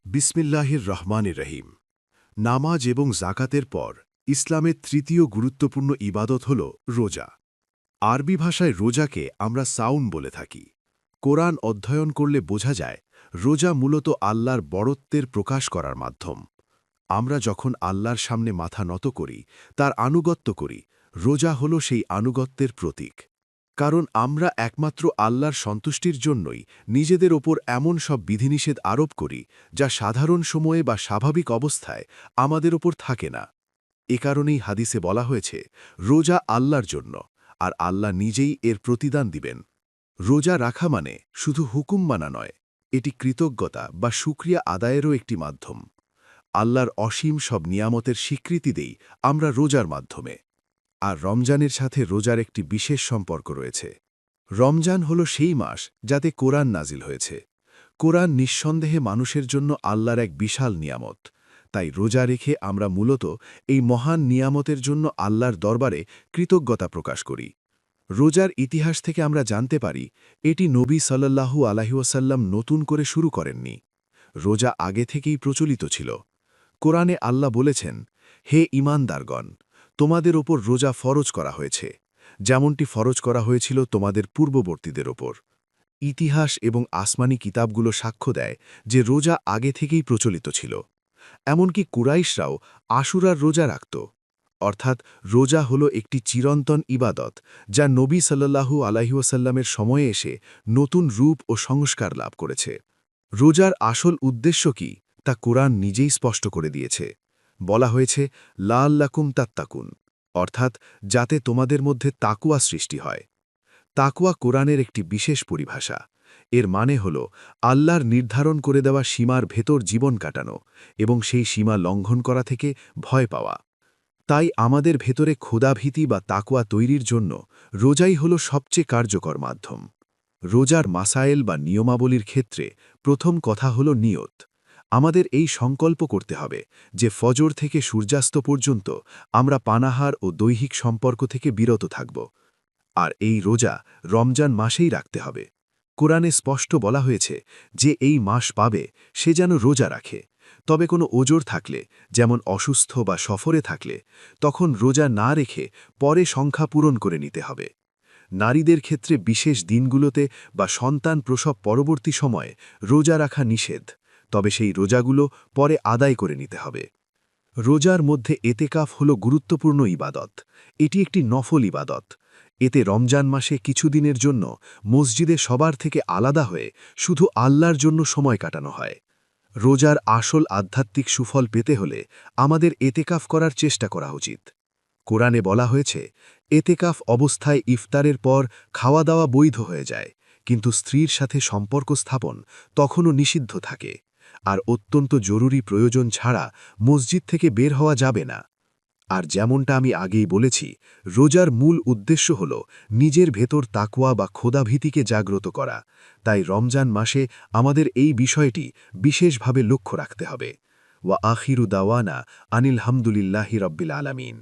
বিসমিল্লাহির রহমানির রহিম। নামাজ এবং জাকাতের পর ইসলামের তৃতীয় গুরুত্বপূর্ণ ইবাদত হল রোজা। আরবি ভাষায় রোজাকে আমরা সাউম বলে থাকি। কোরআন অধ্যয়ন করলে বোঝা যায় রোজা মূলত আল্লাহর বড়ত্বের প্রকাশ করার মাধ্যম। আমরা যখন আল্লাহর সামনে মাথা নত করি, তার আনুগত্য করি, রোজা হল সেই আনুগত্যের প্রতীক। কারণ আমরা একমাত্র আল্লাহর সন্তুষ্টির জন্যই নিজেদের ওপর এমন সব বিধিনিষেধ আরোপ করি যা সাধারণ সময়ে বা স্বাভাবিক অবস্থায় আমাদের ওপর থাকে না। এ কারণেই হাদিসে বলা হয়েছে, রোজা আল্লাহর জন্য, আর আল্লাহ নিজেই এর প্রতিদান দিবেন। রোজা রাখা মানে শুধু হুকুম মানা নয়, এটি কৃতজ্ঞতা বা শুকরিয়া আদায়েরও একটি মাধ্যম। আল্লাহর অসীম সব নিয়ামতের স্বীকৃতি দেই আমরা রোজার মাধ্যমে। আর রমজানের সাথে রোজার একটি বিশেষ সম্পর্ক রয়েছে। রমজান হল সেই মাস যাতে কোরআন নাজিল হয়েছে। কোরআন নিঃসন্দেহে মানুষের জন্য আল্লাহর এক বিশাল নিয়ামত। তাই রোজা রেখে আমরা মূলত এই মহান নিয়ামতের জন্য আল্লাহর দরবারে কৃতজ্ঞতা প্রকাশ করি। রোজার ইতিহাস থেকে আমরা জানতে পারি, এটি নবী সাল্লাল্লাহু আলাইহি ওয়াসাল্লাম নতুন করে শুরু করেননি। রোজা আগে থেকেই প্রচলিত ছিল। কোরআনে আল্লাহ বলেছেন, হে ঈমানদারগণ, তোমাদের ওপর রোজা ফরজ করা হয়েছে, যেমনটি ফরজ করা হয়েছিল তোমাদের পূর্ববর্তীদের ওপর। ইতিহাস এবং আসমানি কিতাবগুলো সাক্ষ্য দেয় যে রোজা আগে থেকেই প্রচলিত ছিল। এমনকি কুরাইশরাও আশুরার রোজা রাখত। অর্থাৎ রোজা হল একটি চিরন্তন ইবাদত, যা নবী সাল্লাল্লাহু আলাইহি ওয়াসাল্লামের সময়ে এসে নতুন রূপ ও সংস্কার লাভ করেছে। রোজার আসল উদ্দেশ্য কি তা কোরআন নিজেই স্পষ্ট করে দিয়েছে। বলা হয়েছে, লাআল্লাকুম তাত্তাকুন, অর্থাৎ যাতে তোমাদের মধ্যে তাকওয়া সৃষ্টি হয়। তাকওয়া কোরআনের একটি বিশেষ পরিভাষা। এর মানে হল আল্লাহর নির্ধারণ করে দেওয়া সীমার ভেতর জীবন কাটানো এবং সেই সীমা লঙ্ঘন করা থেকে ভয় পাওয়া। তাই আমাদের ভেতরে ক্ষুধাভীতি বা তাকওয়া তৈরির জন্য রোজাই হল সবচেয়ে কার্যকর মাধ্যম। রোজার মাসায়েল বা নিয়মাবলীর ক্ষেত্রে প্রথম কথা হল নিয়ত। আমাদের এই সংকল্প করতে হবে যে ফজর থেকে সূর্যাস্ত পর্যন্ত আমরা পানাহার ও দৈহিক সম্পর্ক থেকে বিরত থাকব। আর এই রোজা রমজান মাসেই রাখতে হবে। কোরআনে স্পষ্ট বলা হয়েছে যে এই মাস পাবে সে যেন রোজা রাখে। তবে কোনো ওজর থাকলে, যেমন অসুস্থ বা সফরে থাকলে, তখন রোজা না রেখে পরে সংখ্যা পূরণ করে নিতে হবে। নারীদের ক্ষেত্রে বিশেষ দিনগুলোতে বা সন্তান প্রসব পরবর্তী সময়ে রোজা রাখা নিষেধ, তবে সেই রোজাগুলো পরে আদায় করে নিতে হবে। রোজার মধ্যে এতেকাফ হল গুরুত্বপূর্ণ ইবাদত। এটি একটি নফল ইবাদত। এতে রমজান মাসে কিছুদিনের জন্য মসজিদে সবার থেকে আলাদা হয়ে শুধু আল্লাহর জন্য সময় কাটানো হয়। রোজার আসল আধ্যাত্মিক সুফল পেতে হলে আমাদের এতেকাফ করার চেষ্টা করা উচিত। কোরআনে বলা হয়েছে, এতেকাফ অবস্থায় ইফতারের পর খাওয়া দাওয়া বৈধ হয়ে যায়, কিন্তু স্ত্রীর সাথে সম্পর্ক স্থাপন তখনও নিষিদ্ধ থাকে। আর অত্যন্ত জরুরি প্রয়োজন ছাড়া মসজিদ থেকে বের হওয়া যাবে না। আর যেমনটা আমি আগেই বলেছি, রোজার মূল উদ্দেশ্য হল নিজের ভেতর তাকওয়া বা ক্ষুধাভীতিকে জাগ্রত করা। তাই রমজান মাসে আমাদের এই বিষয়টি বিশেষভাবে লক্ষ্য রাখতে হবে। ওয়া আখিরু দাওয়ানা আনিল হামদুলিল্লাহি রাব্বিল আলামিন।